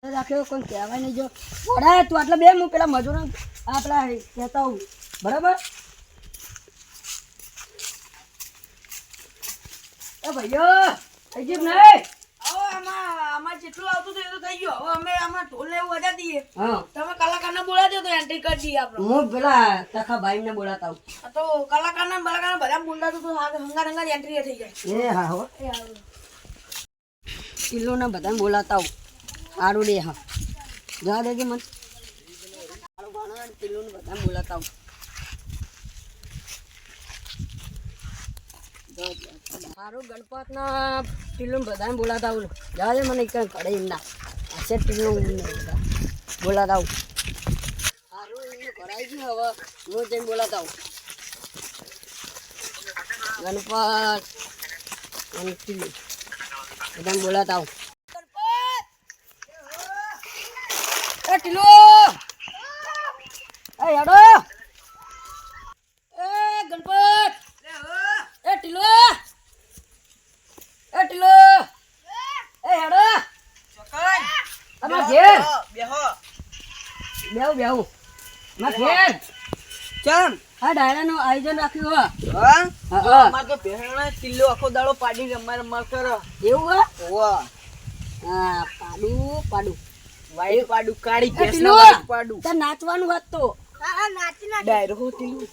રાખ્યો કોઈ કહેવાય નહીં જો ઓડા તું આટલા બે હું પેલા મજૂરો આપણા કહેતા હોઉં બરાબર એ ભાઈઓ થઈ ગયું નહીં હવે આમાં જેટલું આવતું હતું એ તો થઈ ગયું હવે અમે આમાં ઢોલ ને એવું વજા દઈએ હા તમે કલાકારને બોલાવજો તો એન્ટ્રી કરી દઈએ આપણે હું પેલા તખા ભાઈને બોલાતા હોઉં તો કલાકારને બધા બોલાતું તો હંગાર એન્ટ્રી થઈ જાય એ હા હો કિલ્લોના બધાને બોલાતા હોઉં સારું રે હા જવા દેજે મને સારું ભણો કિલ્લોને બધાને બોલાતા હોઉં સારું ગણપતના ટીલું બધાને બોલાતા આવું જવા દે મને કઈ ઘડે એમના હશે ટીલું બોલાતા આવું સારું એમને કરાવી ગયું હવે હું જઈને બોલાતા આવું ગણપત અને ટીલું બધાને બોલાતા આવું એ ટીલો એ યાડો એ ગણપત એ ટીલો એ ટીલો એ હેડો ચોકન અમાર ઘેર બેહો બેહું માર ઘેર ચમ આ ડાયરાનું આયોજન રાખ્યું હા હા અમાર તો પહેરણા કિલ્લો આખો દાડો પાડી રમાર કરો એવું વાહ હા પાડું વાઈટ પાડું કાળી એ કેસના ટીલો વાઈટ પાડું તાર નાચવાનું વાત તો ડાયરો હો ટીલું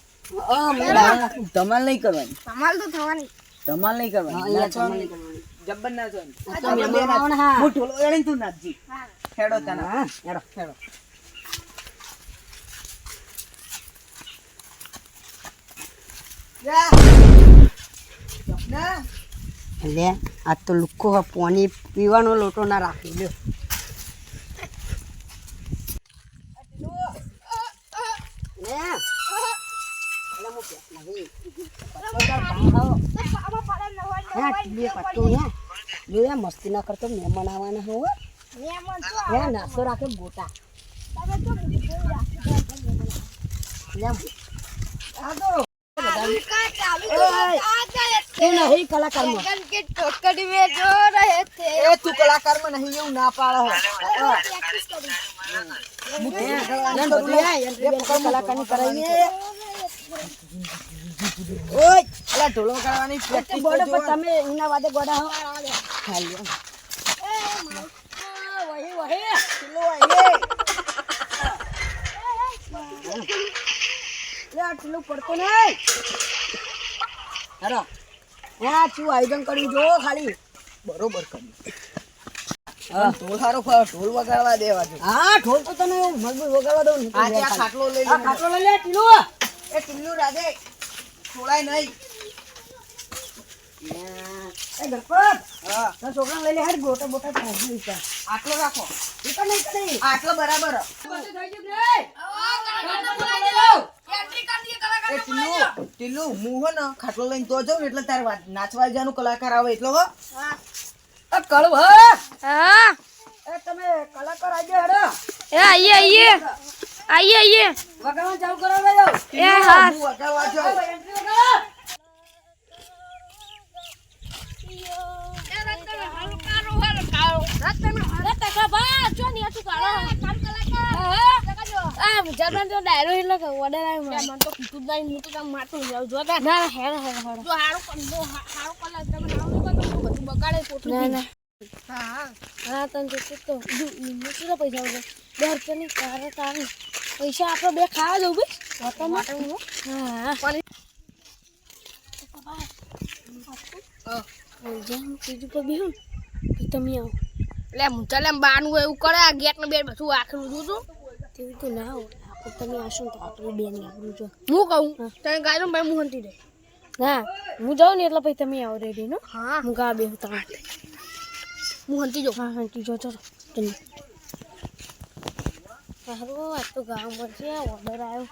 મેળા ધમાલ નહીં કરવાની ધમાલ તો થવાની ધમાલ નહીં હા કરવાની અહીંયા નાચવાનું કરવાની જબ્બર નાચવાનું તો મહેમાન આવવાના, હા. હું ઢોલો એણે તું નાચજી હેડો તના હા હેડો હેડો જા ના લે આ તો લુક્કો પાણી પીવાનો લોટો ના રાખી લ્યો મસ્તી ના કરતો મહેમાન આવવાના હોય હે નાસ્તો રાખે ગોટા નહીં કલાકારમાં એ તું કલાકારમાં નહીં એવું ના પાડે કલાકારની કરાવીએ ઓય અલા ઢોલો કરવાની પ્રેક્ટિસ બોડો તો પર તમે એના વાદે ગોડા હો ખાલી વહી વહી કિલો આયે લે આટલું પડતો નહીં હેરો હા શું આયોજન કર્યું જો ખાલી બરોબર કર્યું હા ઢોલ હારો ઢોલ વગાડવા દેવા જો હા ઢોલ તો તને મજબૂત વગાડવા દઉં ને આ ત્યાં ખાટલો લઈ આ લે ખાટલો લઈ લે ટીલો એ ટીલ્લુ રાધે છોડાય નહીં એ ગણપત હા તારા છોકરાને લઈ લે હેડ ગોટા બોટા ખાઈ છે આટલો રાખો એ તો નહીં કરી આટલો બરાબર બધું થઈ ગયું કે નહીં? એ ટીલ્લુ હું હો ને ખાટલો લઈને તો જાઉં ને એટલે તાર નાચવા જવાનું કલાકાર આવે એટલો હો એ કળું હે હા એ તમે કલાકાર આજે હેડો એ આઈએ વગાડવાનું ચાલુ કરો ભાઈ એ હા હું વગાડવા જાઉં એન્ટ્રી વગાડો પૈસા આપડે બે ખાવા જવું ભાઈ તમે આવો એટલે ચાલે બાનું એવું કરે આ ગેટ ને બે બધું આખરું જોતું તેવું તો ના હોય આપણે તમે આવશો ને તો આપણે બેન આખરું જો હું કહું તમે ગાયો ભાઈ હું હંતી દે ના હું જાઉં ને એટલે પછી તમે આવો રેડી નો હા હું ગા બે તમારે હું હંતી જાઉં હા હંતી જો ચલો તમે સારું આ તો ગામમાં છે ઓર્ડર આવ્યો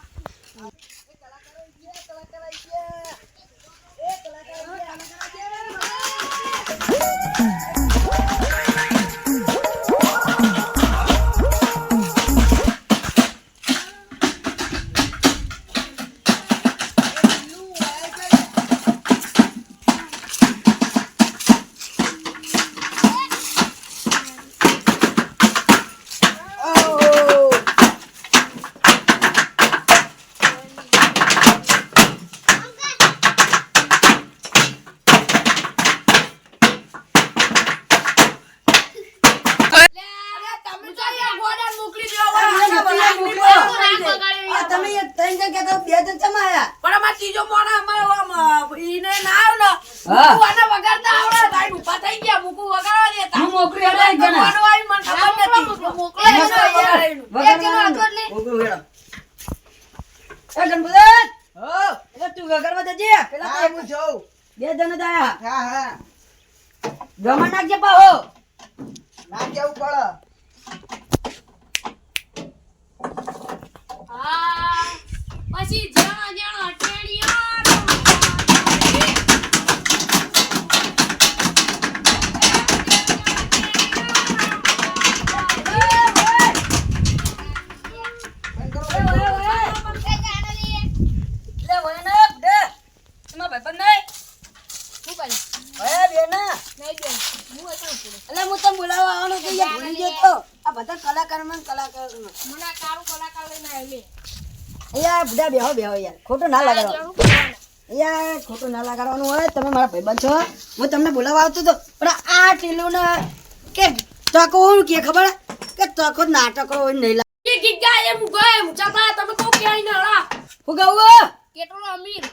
યાર મૂકો. આ તમે એક ત્રણ જણ કહેતા બે જણ ચમ આયા? પણ અમાર ત્રીજો મોણા અમાર ઈને ના આવે ને હા. મુકુ આને વગાડતા આવડે ભાઈ ઊભા થઈ ગયા મુકુ વગાડવા દેતા હું મોકલી આલે એક જણા. વગાડવાની મને ખબર નથી મોકલે વગાડવાનું. મોકલું હેડો. એ ગણપત, હો એટલે તું વગાડવા જજે. પેલા હા તો હું જોઉં બે જણ જ આયા. હા હા ગમન નાખજે પાહો. ના કેવું પડે પછી જણા જણા ટેણીયા એટલે હોય ને બે. એમાં ભાઈબંધ નહીં? હવે બે ના. એટલે હું તને બોલાવવા આવવાનો તો યાર ભૂલી જતો. આ બધા કલાકારમાં ને કલાકારમાં. મને કારું કલાકાર લઈને આવ્યો યાર બધા બેહો બેહો યાર. ખોટું ના લગાડવાનું. યાર ખોટું ના લગાડવાનું હોય. તમે મારા ભાઈબંધ છો. હું તમને બોલાવવા આવતો હતો. પણ આ ટીલુને કે તકો હું કે ખબર હે? કે તકો નાટકો હોય નહીં લાગે. એ ગીત ગાય એમ ગયે મુચાપા તમે કહો કે આઈ નળા હું ગાવું? કેટલો અમીર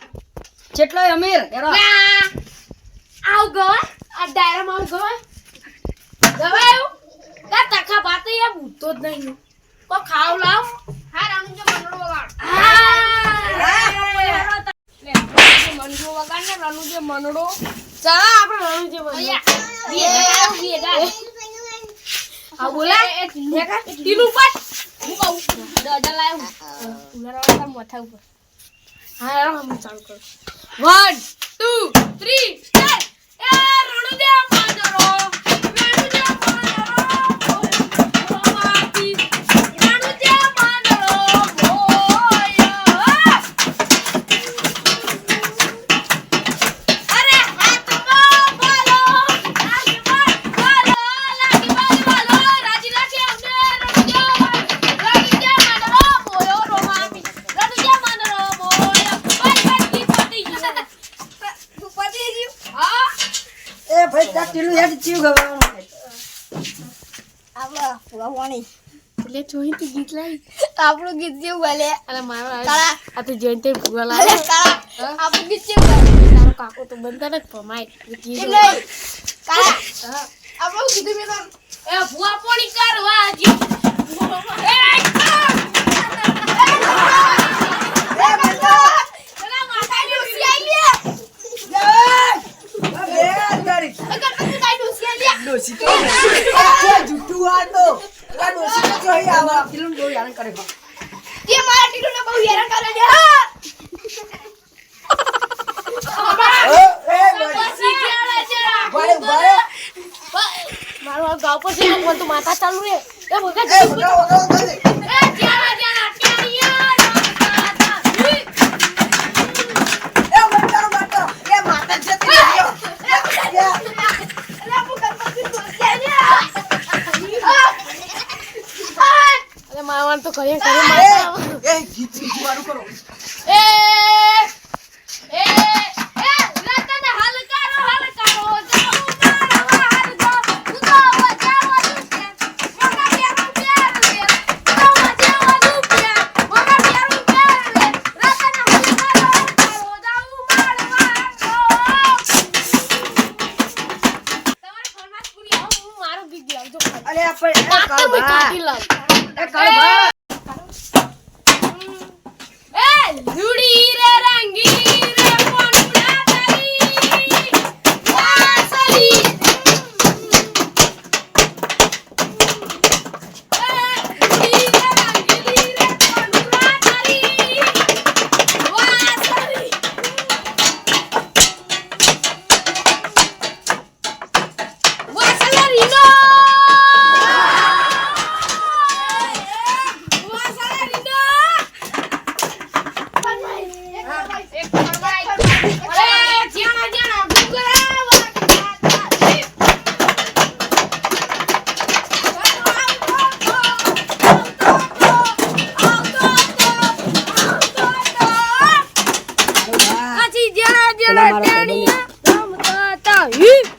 જેટલોય અમીર એરો. આવ ગવા આ ડાયરા માં ગવા ગવાયો કા તખા બાતે યાર ભૂતો જ નહીં કો ખાવ લાવ હા રાણુ જે મંડળો વગાડ લે મંડળો વગાડ ને રાણુ જે મંડળો ચા આપણે રાણુ જે મંડળો આ બોલા ટીનું પર હું કહું દાદા લાવ ઉલારા માથા ઉપર હા યાર હું ચાલુ કરું 1 2 3 સ્ટાર્ટ એ રણુદેવ માંડરો રણુદેવ માંડરો ઓવાતી રણુદેવ માંડરો મોય અરે હાથમાં બોલો લાગી બોલો રાજી રાજી આવને રણુદેવ માંડરો મોયો રોમાતી રણુદેવ માંડરો મોયો પડી હા એ ભાઈ તાર ટીલું હેડ ચીવ ગવાનું. આપલા ગવાની. એટલે જોઈ તું ગીત લાવી આપણું ગીત જેવું બોલે અને મારો આ તો જોઈને તે ભૂવા લાગે આપણું ગીત જેવું બોલે તારો કાકો તો બંધ ને ભમાય એટલે આપણું કીધું મેં એ ભૂવા પોણી કરવા જી ડોસી તો જૂઠું આ તો આ ડોસી તો જોઈ આવા ટીલું બહુ યાર કરે છે. તે મારા ટીલુને બહુ હેરાન કરે છે ઓ એ પછી કેળે છે ભાઈ ભાઈ મારો ગાવ પર છે કોણ તો માથા ચાલુ રે એ ભગત એ વગાડો વગાડો એ જ્યાં જ્યાં ટેણિયા એ વગાડો વગાડો એ માતા જતી રહ્યો અરે મારવાન તો કરે કરે એ ગીત શીખવાનું કરો એ રતન હાલ કરો જાઓ મારવા હાલ જો ઉતો જાવ દુકે મોગા પ્યારું પ્યાર લે ઉતો જાવ દુકે મોગા પ્યારું પ્યાર લે રતન હાલ કરો જાવ મારવા તમારે ફરમાશ પૂરી આવો હું મારું ગીત ગાવજો અરે આપણે એ કાટી કાળભા. લાવ એ કાળભા. એ લુડી રે રંગી રે કોનુડા તારી વાસલી એ લુડી રે રંગી રે કોનુડા તારી વાસલી વાસલી નો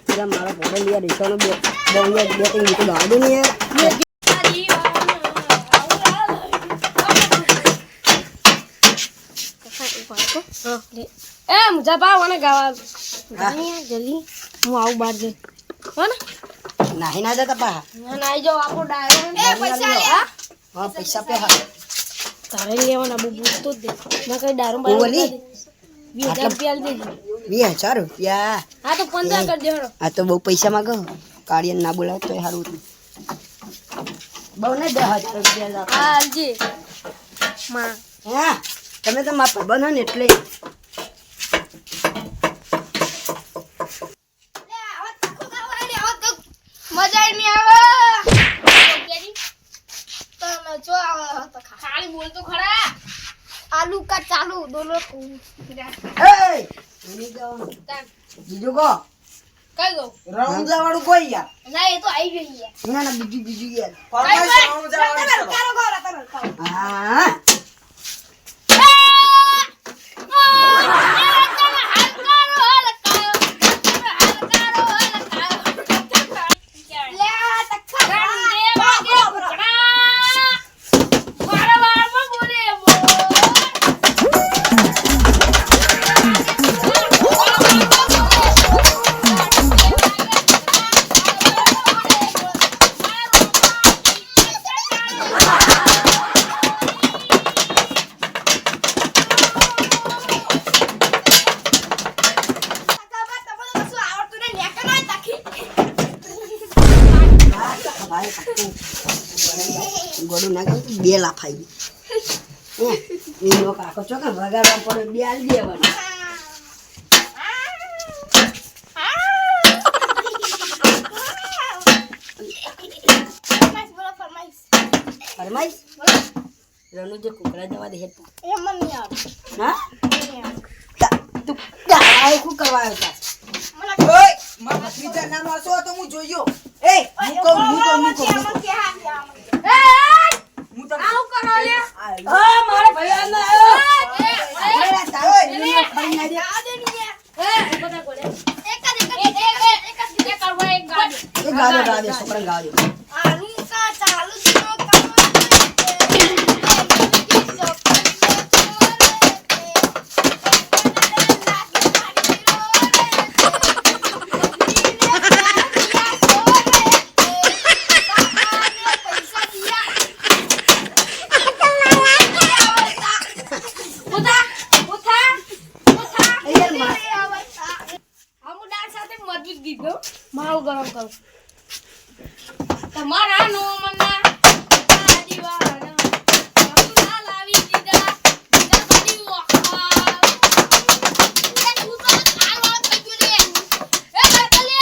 પેલા મારા પોતે લીયા રીસાનો બે ત્રણ ગીતો ગાવા દે ને યાર. એ મુજા પા મને ગાવા હા. જલ્દી હું આવું બહાર જઈ હો ને નાહી ના જતા પા ના આવી જાઓ આપણો ડાયરેક્ટ એ પૈસા લે હા પૈસા પે હા તારે લેવાના બહુ પૂછતો જ દે ના કઈ દારૂ હું બોલી? 20,000 રૂપિયા આલી દેજે 20,000 રૂપિયા હા તો 15 કરી દેવાનો આ તો બહુ પૈસા માંગો કાળિયન ના બોલાવે તો સારું હતું બહુ ને 10,000 રૂપિયા હા આલજી માં હા તમે તો મારા ભાઈબંધ હો ને એટલે મજા નહીં આવે જો ખાલી બોલ તો ખરા આલુ કા ચાલુ દોનો એ એની જવાનું બીજું કહો કઈ ગો રણુજા વાળું કોઈ યાર ના એ તો આવી ગઈ યાર ના ના બીજું યાર ફરમાઈશ રણુજા વાળું કરો. હા ગોડું ના કહું બે લાફાઈ એનો કાકો છો કે વગાડવા પડે બે આલી દેવાનું ફરમાઈશ રનુ જે કુકડા જવા દે હેતા હા તું આવું શું કરવા આવ્યો તા ઓય મારા ભત્રીજા ના મારશો તો હું જોયો એ હું કહું હું તો આવું કરો લે આ મારે ભાઈ ના આવ્યો તારો ફરી ના દે એ ગાડે છોકરા ગાડે મારું ગરમ કરું તમારા નો મના દીવાના ના લાવી દીધા દીધા બધી વખા એ તું તો આલો થઈ ગયું રે એ બરકલે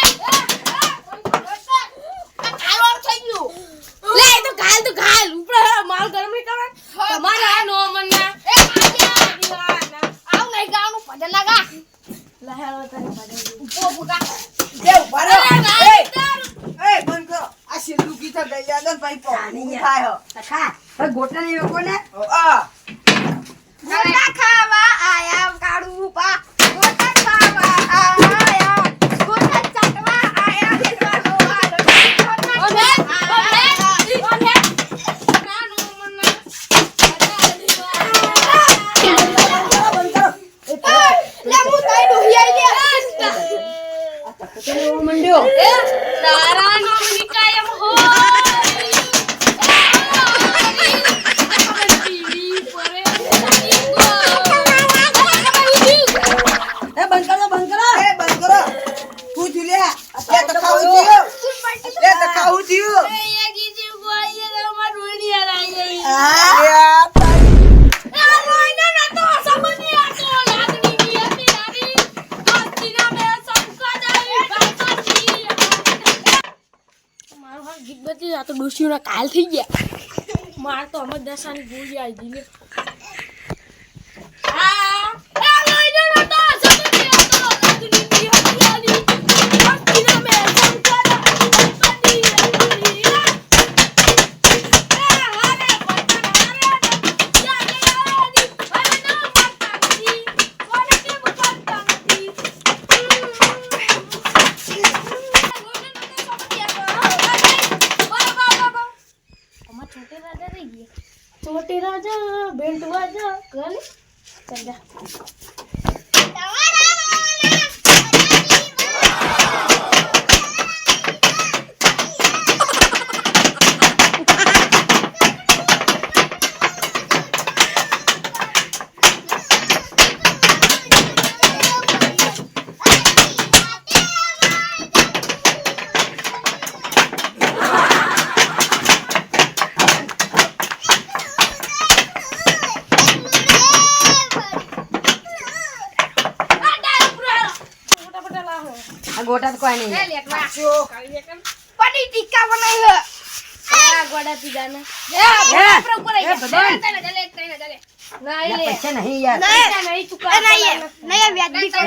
આલો થઈ ગયું લે તો ગાલ ઉપર માલ ગરમ નહીં કરે તમારા નો મના એ દીવાના આવ નહીં ગાવાનું ભજન ના ગા લહેરો તને ભજન ઉપો બુકા એ ઉભા રહો એ બંધ કરો આ શેલું ગીતા ગઈ યાદ ને ભાઈ પાણી થાય ખા હવે ગોટા નહીં વેકો ને આ ગોટા ખાવા આયા કાળુ પા ગોટા ખાવા આયા ગોટા ચટવા આયા દેવાનો આલો ઓને નાનો મના લે મુ તાઈ ડોહી આઈ મંડ્યો તારા નામની કાયમ હો એ બંધ કરો એ બંધ કરો તું જીલ્યા એ તો ખાવું થયું એ તો ખાવું થયું આ તો ડોશીઓના કાલ થઈ ગયા માર તો અમે દશાની ગોળી આવી ગઈ छोटे राजा बेंट राजा कर ले चल जा ગોટા તો કોઈ નહીં લે લેટવા પડી ટીકા બનાવી આ ગોડા પીધાને ઉપર ઉપર એ ભગવાન. ના યાર, લે પૈસા નહીં યાર નહીં ચૂકા નહીં વ્યાજબી કરો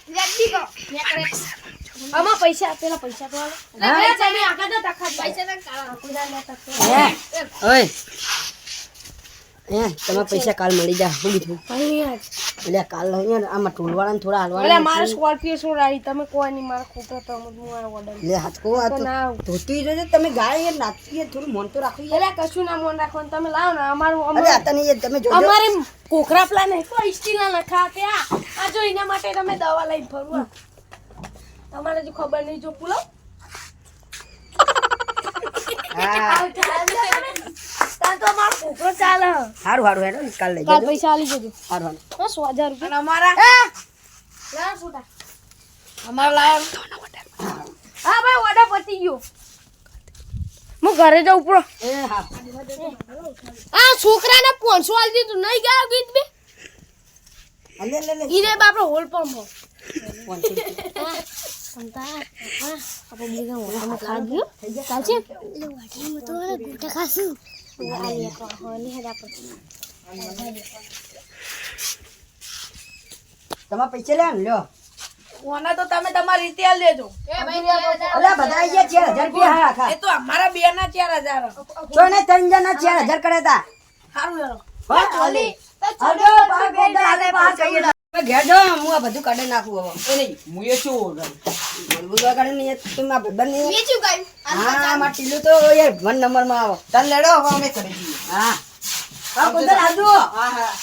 વ્યાજબી કરો આમાં પૈસા આપેલા પૈસા તો હા? પૈસા ની આગળ તો તખત પૈસા તને કાળા પૂરા લેતા ઓય તમે પૈસા કાલ મળી જા શું કીધું એટલે કાલ અહીંયા આમાં ટોલવાળાને થોડા અરે હાલવાના મારે સ્કોર્પિયો શું રાઈ તમે કોઈ નહીં મારા ખોટો તો હું મારો ઓર્ડર લે હાચકો આ તો ના ધોતી જોજે તમે ગાય યાર નાચી યાર થોડું મન તો રાખો યાર એટલે કશું ના મન રાખવાનું તમે લાવો ને અમારું અરે આ તને યાર તમે જોજો અમારે કોકરા પ્લાન નહીં કોઈ સ્ટીલના નખા આપ્યા આ જો એના માટે તમે દવા લઈને ફરવા તમારે જો ખબર નહીં જો પુલો હા તાર તો મારો કોકરો ચાલે હારું હારું હેડો કાલ લઈ કાલ જજો પૈસા આલી જજો હારું હારું. બસ 1000 રૂપિયા અમારા લા સુટા અમાર લાવ હા ભાઈ ઓર્ડર પતી ગયો હું ઘરે જાઉં પૂરો એ હા આ છોકરાને 500 આલી દીધું નહીં ગયા ગીત બે લે લે લે ઈને બાપરો હોલ પંપ હો પહોંચી સંતા હા આપણે બીજા ઓર્ડર ખા ગયો ચાલશે એટલે વાટીમાં તો ગોટા ખાશું આલી તો હોલી હેડા પછી તમારા પૈસા લે ને લ્યો ઓના તો તમે તમારી રીતે આલ દેજો એ ભાઈ અલા બધા આઈ ગયા 4000 રૂપિયા હા આખા એ તો અમારા બે ના 4000 છો ને 3 જણા 4000 કરે તા સારું હેલો હા આલે આજો બાર ગોદર આલે બહાર કહીએ તમે ઘેર જો હું આ બધું કાઢી નાખું હવે એ નહીં હું એ શું બધું કાઢી નહીં તમે આ ભાઈબંધ નહીં બીજું કઈ હા માં ટીલું તો યાર 1 નંબર માં આવો તને લેડો હવે અમે કરી દઈએ હા આ ગોદર આજો હા હા